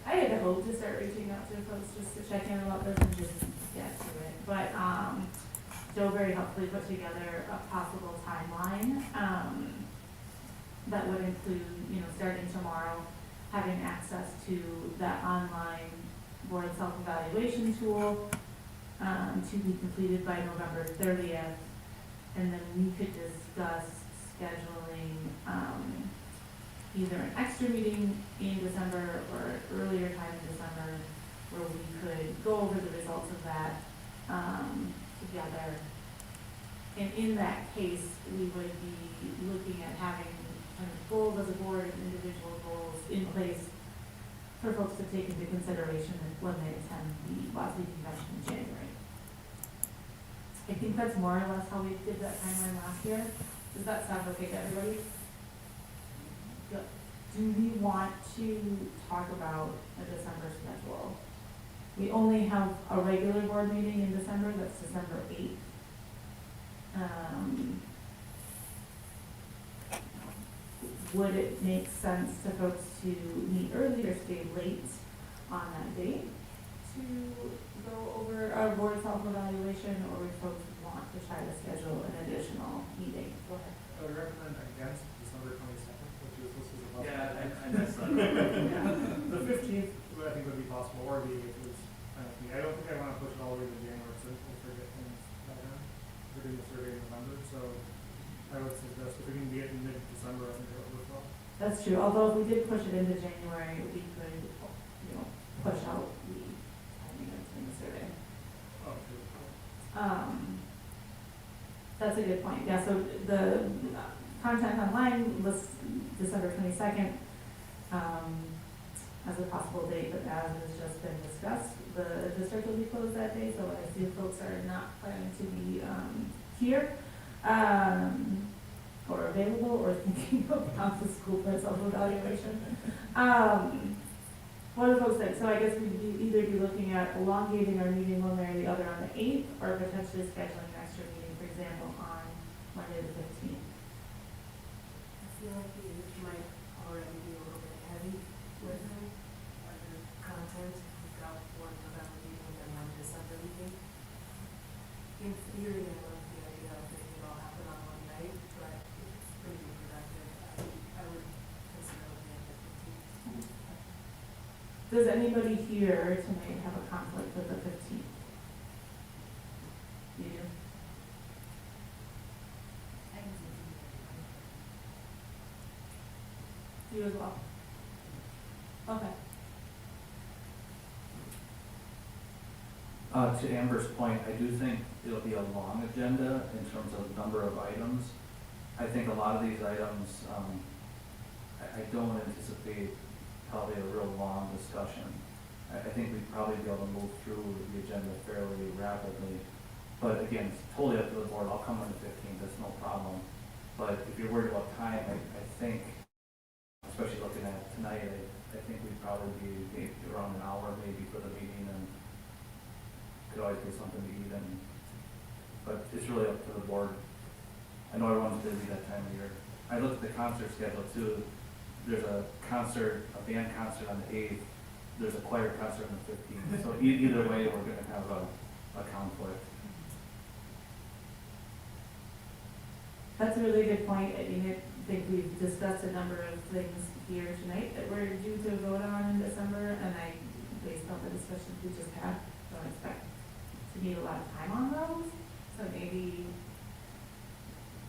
I had hoped to start reaching out to folks just to check in about this and just get to it. But Joe very helpfully put together a possible timeline that would include, you know, starting tomorrow, having access to that online board self-evaluation tool to be completed by November 30th. And then we could discuss scheduling either an extra meeting in December or an earlier time in December where we could go over the results of that together. And in that case, we would be looking at having kind of goals as a board and individual goals in place for folks to take into consideration when they attend the WASB convention in January. I think that's more or less how we did that timeline last year. Does that sound okay to everybody? Good. Do we want to talk about a December schedule? We only have a regular board meeting in December, that's December 8th. Would it make sense to folks to meet early or stay late on that date to go over our board self-evaluation, or would folks want to try to schedule an additional meeting? Go ahead. I would recommend against December 22nd, which is listed as a possible. Yeah, I messed that up. The 15th, I think would be possible, or the 8th is kind of me. I don't think I want to push it all the way to January, so we'll forget things by then. We're doing the survey in November, so I would suggest if we can get in mid-December, I think that would work well. That's true, although if we did push it into January, we could, you know, push out the timing of doing the survey. Oh, good. That's a good point. Yeah, so the content online lists December 22nd as a possible date, but as has just been discussed, the district will be closed that day, so I assume folks are not planning to be here or available or thinking about the school for self-evaluation. What do folks think? So I guess we'd either be looking at elongating our meeting one way or the other on the 8th, or potentially scheduling an extra meeting, for example, on Monday the 15th. feel like the youth might already be a little bit heavy with other content. We've got one November meeting and then one December meeting. In theory, I love the idea of making it all happen on one night, but if it's going to be productive, I would consider looking at the 15th. Does anybody here tonight have a conflict with the 15th? You do? You as well? Okay. To Amber's point, I do think it'll be a long agenda in terms of number of items. I think a lot of these items, I don't anticipate probably a real long discussion. I think we'd probably be able to move through the agenda fairly rapidly. But again, it's totally up to the board. I'll come on the 15th, that's no problem. But if you're worried about time, I think, especially looking at tonight, I think we'd probably be around an hour maybe for the meeting, and could always get something to eat, but it's really up to the board. I know everyone's busy that time of year. I looked at the concert schedule too. There's a band concert on the 8th. There's a choir concert on the 15th. So either way, we're gonna have a conflict. That's a really good point. I mean, I think we've discussed a number of things here tonight that we're due to vote on in December, and based on the discussions we just had, don't expect to need a lot of time on those. So maybe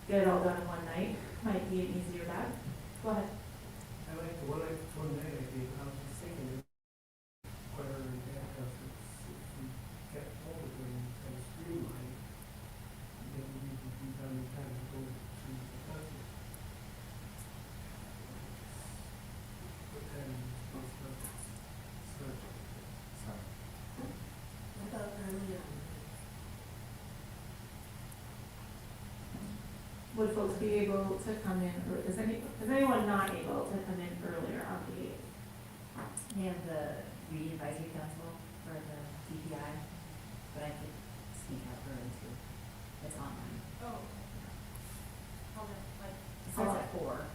get it all done in one night might be an easier bet. Go ahead. I like the one night idea. I was just thinking, whether we had if we kept hold of them and streamlined, then we would be done in time to go to the concert. What time is it supposed to start? I thought early on. Would folks be able to come in, or is anyone not able to come in earlier on the 8th? We have the Reading Advisory Council for the DPI, but I could sneak out early too. It's online. Oh. Okay. It starts at 4,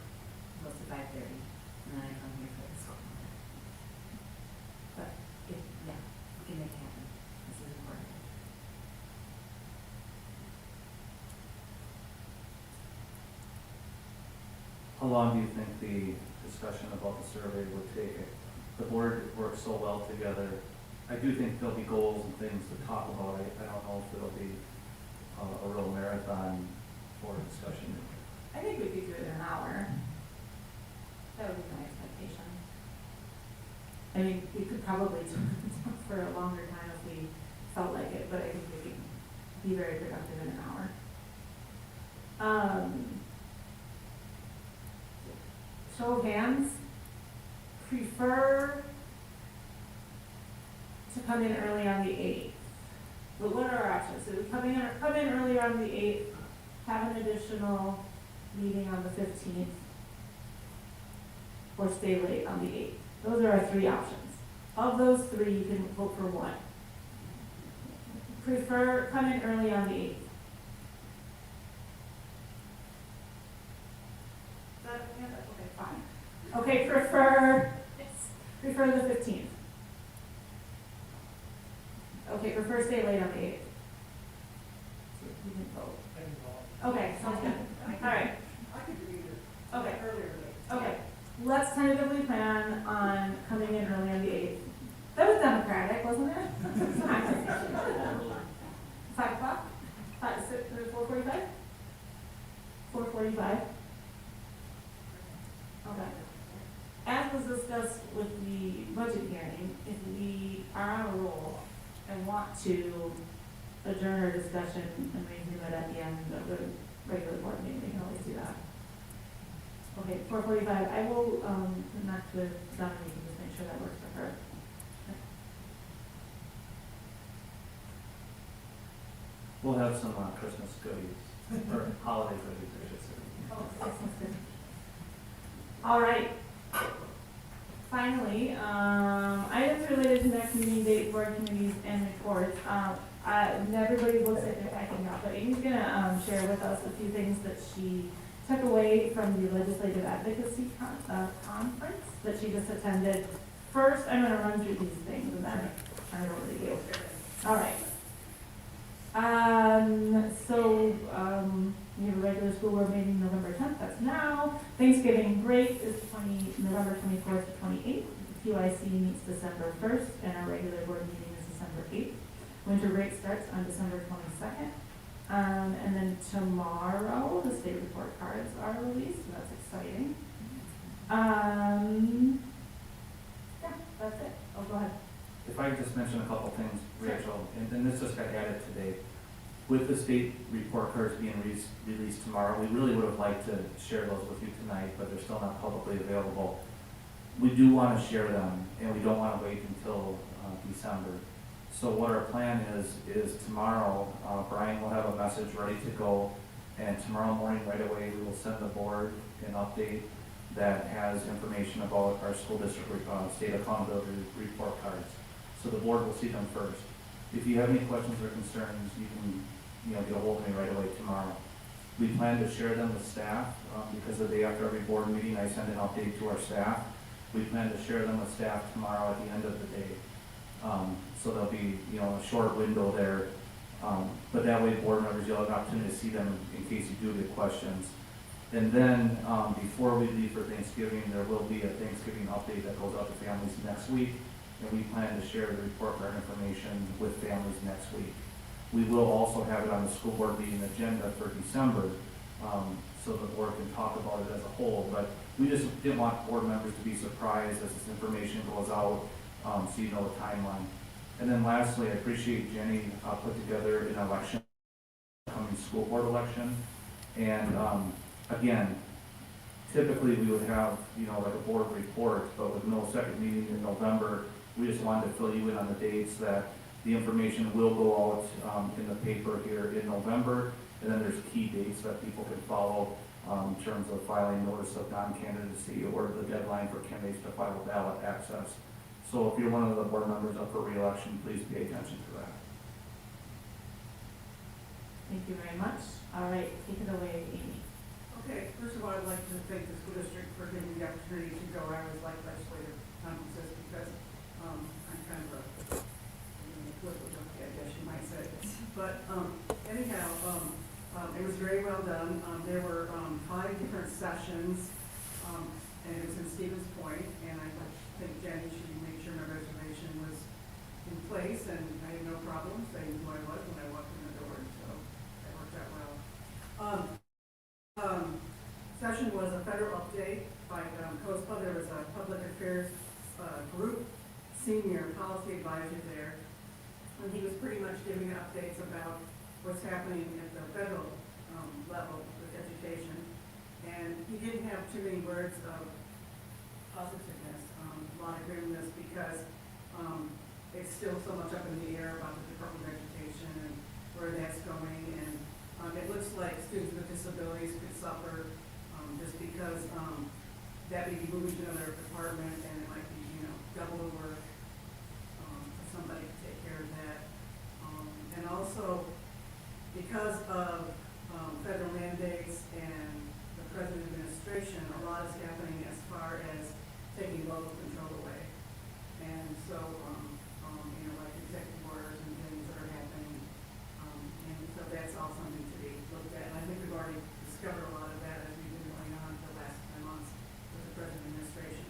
goes to 5:30, and then I come here for the school. But if, yeah, we can make it happen. This is important. How long do you think the discussion about the survey would take? The board works so well together. I do think there'll be goals and things to talk about. I don't know if it'll be a real marathon for discussion. I think we could do it in an hour. That would be my expectation. I mean, we could probably do it for a longer time if we felt like it, but I think we could be very productive in an hour. Show of hands, prefer to come in early on the 8th. But what are our options? So we come in earlier on the 8th, have an additional meeting on the 15th, or stay late on the 8th. Those are our three options. Of those three, you can vote for one. Prefer come in early on the 8th. Okay, fine. Okay, prefer the 15th. Okay, prefer stay late on the 8th. You can vote. Okay, sounds good. All right. I could do either. Okay. Earlier, late. Okay, let's tentatively plan on coming in early on the 8th. That was democratic, wasn't it? 5 o'clock? 4:45? 4:45? Okay. As was discussed with the budget hearing, if we are on a roll and want to adjourn our discussion and resume it at the end of the regular board meeting, we can always do that. Okay, 4:45, I will connect with Dominique and just make sure that works for her. We'll have some Christmas goodies, or holiday goodies, I should say. Oh, that sounds good. All right. Finally, items related to next meeting date, board committees, and reports. Everybody looks like they're packing up, but Amy's gonna share with us a few things that she took away from the legislative advocacy conference that she just attended. First, I'm gonna run through these things and then turn it over to you. All right. We have a regular school board meeting November 10th, that's now. Thanksgiving break is November 24th to 28th. QIC meets December 1st, and our regular board meeting is December 8th. Winter break starts on December 22nd. And then tomorrow, the state report cards are released, so that's exciting. Yeah, that's it. Oh, go ahead. If I could just mention a couple things, Rachel, and this just got added today. With the state report cards being released tomorrow, we really would have liked to share those with you tonight, but they're still not publicly available. We do want to share them, and we don't want to wait until December. So what our plan is tomorrow, Brian will have a message ready to go, and tomorrow morning right away, we will send the board an update that has information about our school district state accountability report cards. So the board will see them first. If you have any questions or concerns, you can get a hold of me right away tomorrow. We plan to share them with staff because the day after every board meeting, I send an update to our staff. We plan to share them with staff tomorrow at the end of the day. So there'll be a short window there, but that way board members, you'll have an opportunity to see them in case you do get questions. And then before we leave for Thanksgiving, there will be a Thanksgiving update that goes out to families next week, and we plan to share the report card information with families next week. We will also have it on the school board meeting agenda for December, so the board can talk about it as a whole, but we just didn't want board members to be surprised as this information goes out, so you know the timeline. And then lastly, I appreciate Jenny put together an election, upcoming school board election, and again, typically we would have like a board report, but with no second meeting in November, we just wanted to fill you in on the dates that the information will go out in the paper here in November, and then there's key dates that people can follow in terms of filing notice of non-candidacy or the deadline for candidates to file ballot access. So if you're one of the board members up for re-election, please pay attention to that. Thank you very much. All right, take it away, Amy. Okay, first of all, I'd like to thank the school district for giving me the opportunity to go. I always like legislative conferences because I'm kind of a political junkie, I guess you might say. But anyhow, it was very well done. There were 5 different sessions, and it was in Stevens Point, and I think Jenny should make sure my reservation was in place, and I had no problems. They knew who I was when I walked in the door, so that worked out well. Session was a federal update by COSPA. There was a public affairs group senior policy advisor there, and he was pretty much giving updates about what's happening at the federal level with education. And he didn't have too many words of positiveness, a lot of grimness, because it's still so much up in the air about the Department of Education and where that's going. And it looks like students with disabilities could suffer just because that may be moving to another department, and it might be double the work for somebody to take care of that. And also because of federal mandates and the present administration, a lot is happening as far as taking local control away. And so, like executive orders and things that are happening. And so that's all something to be looked at. And I think we've already discovered a lot of that as we've been going on for the last 10 months with the present administration.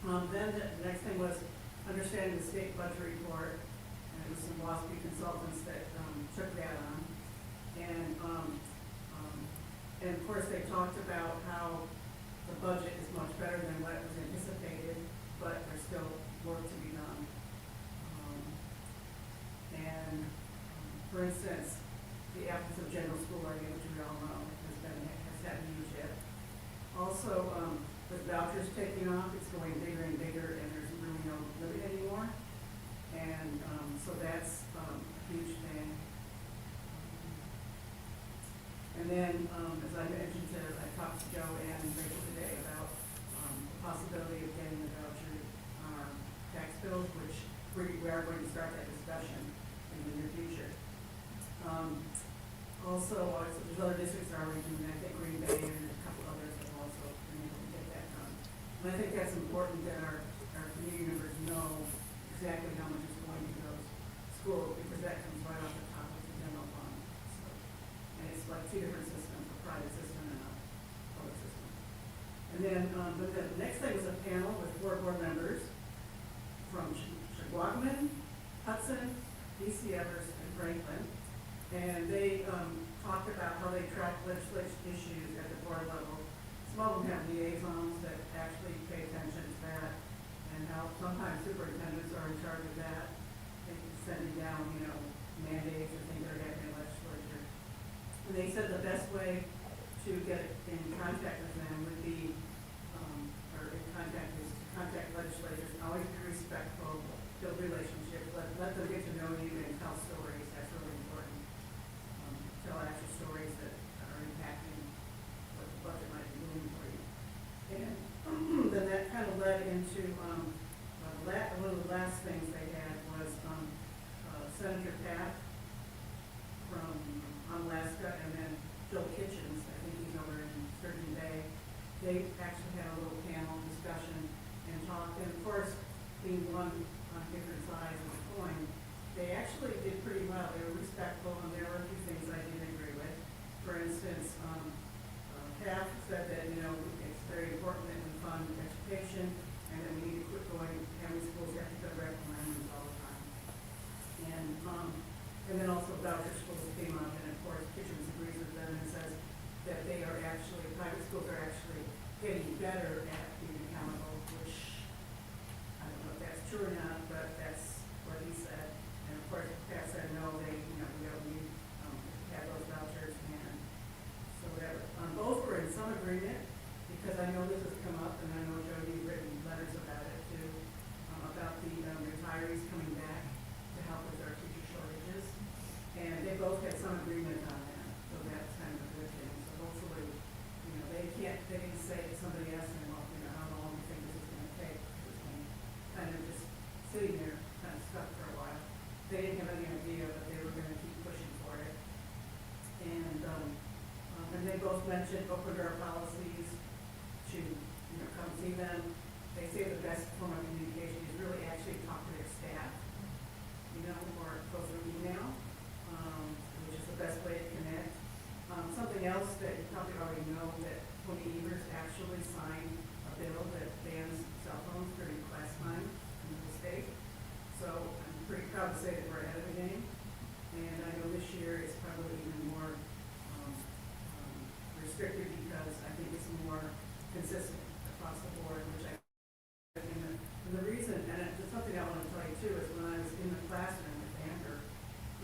Then the next thing was understanding the state budget report. And it was some WASP consultants that took that on. And of course, they talked about how the budget is much better than what was anticipated, but there's still work to be done. For instance, the absence of general school learning, which we all know has had a huge hit. Also, with vouchers taking off, it's going bigger and bigger, and there's really no limit anymore. And so that's a huge thing. And then, as I mentioned, I talked to Joe and Rachel today about the possibility of getting a voucher on our tax bills, which we are going to start that discussion in the near future. Also, there's other districts that are already doing that. I think Green Bay and And I think that's important that our community members know exactly how much is going to those schools, because that comes right off the top of the general fund. So, and it's like two different systems, a private system and a public system. And then, but the next thing was a panel with 4 board members from Chagwagon, Hudson, DC Evers, and Franklin. And they talked about how they track legislation issues at the board level. Some of them have liaisons that actually pay attention to that, and how sometimes superintendents are in charge of that, and sending down, mandates or things that are happening in the legislature. And they said the best way to get in contact with them would be, contact legislators, always be respectful, build relationships, let them get to know you and tell stories. That's really important. Tell actual stories that are impacting what the budget might be doing for you. And then that kind of led into, one of the last things they had was Senator Pat from Alaska, and then Bill Kitchens, I think he's over in Sturgeon Bay. They actually had a little panel discussion and talked, and of course, being one on different sides of the coin, they actually did pretty well. They were respectful, and there were a few things I didn't agree with. For instance, Pat said that, it's very important that we fund education, and that we need to quit going, having schools have to go referendums all the time. And then also voucher schools came up, and of course, Kitchens agrees with them and says that they are actually, private schools are actually getting better at being accountable, which I don't know if that's true or not, but that's what he said. And of course, Pat said no, we don't need to have those vouchers, and so whatever. Both were in some agreement, because I know this has come up, and I know Jody's written letters about it too, about the retirees coming back to help with our teacher shortages. And they both had some agreement on that, so that's kind of a good thing. So hopefully, they can say to somebody else, and well, how long do you think this is going to take? It's been kind of just sitting there, kind of stuck for a while. They didn't have any idea, but they were going to keep pushing for it. And they both mentioned open door policies to, come see them. They say the best form of communication is really actually talk to their staff, or go through email, which is the best way to connect. Something else that you probably already know, that Tony Evers actually signed a bill that bans cell phones during class time in the state. So I'm pretty proud to say that we're ahead of the game. And I know this year is probably even more restricted, because I think it's more consistent across the board, which and the reason, and it's something I want to tell you too, is when I was in the classroom with Amber,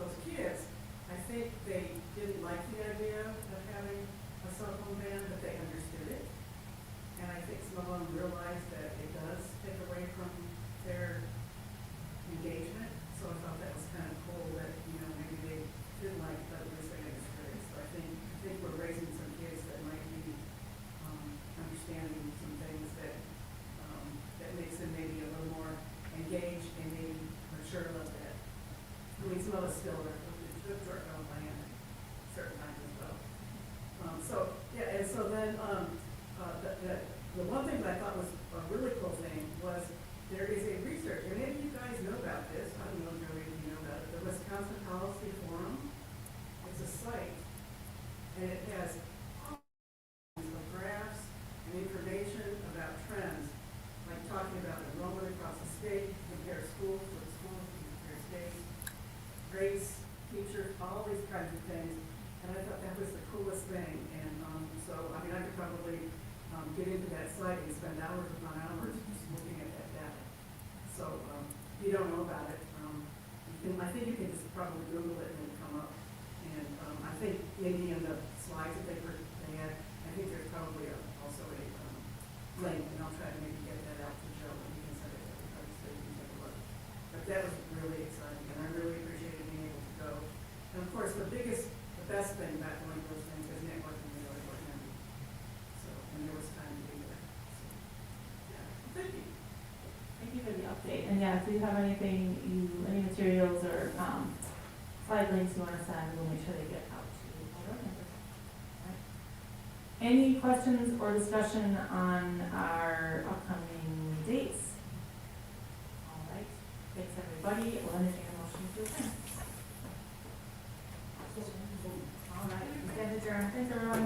those kids, I think they didn't like the idea of having a cell phone ban, but they understood it. And I think some of them realized that it does take away from their engagement. So I thought that was kind of cool that, maybe they didn't like it, but at least they understood it. So I think we're raising some kids that might be understanding some things that makes them maybe a little more engaged and maybe mature a little bit. I mean, some of us still are short on land at certain times as well. And so then the one thing that I thought was a really cool thing was there is a research, and maybe you guys know about this, I don't know, Joey, if you know about it, the Wisconsin Policy Forum. It's a site, and it has all kinds of graphs and information about trends, like talking about enrollment across the state, compare schools with schools, compare states, race, teachers, all these kinds of things. And I thought that was the coolest thing. And so, I could probably get into that site and spend hours upon hours just looking at that data. So, if you don't know about it, I think you can just probably Google it and it'll come up. And I think maybe in the slides that they had, I think there's probably also a link, and I'll try to maybe get that out to Joe, and he can send it to everybody so you can take a look. But that was really exciting, and I really appreciated being able to go. And of course, the best thing about going to those things is networking with other board members. So, and there was time to do that. So, yeah, thank you. Thank you for the update. And yeah, if you have anything, any materials or slide links you want to send, we'll make sure they get out to all our members. Right. Any questions or discussion on our upcoming dates? All right, thanks everybody. We'll entertain a motion to adjourn. All right, we stand adjourned. Thanks everyone.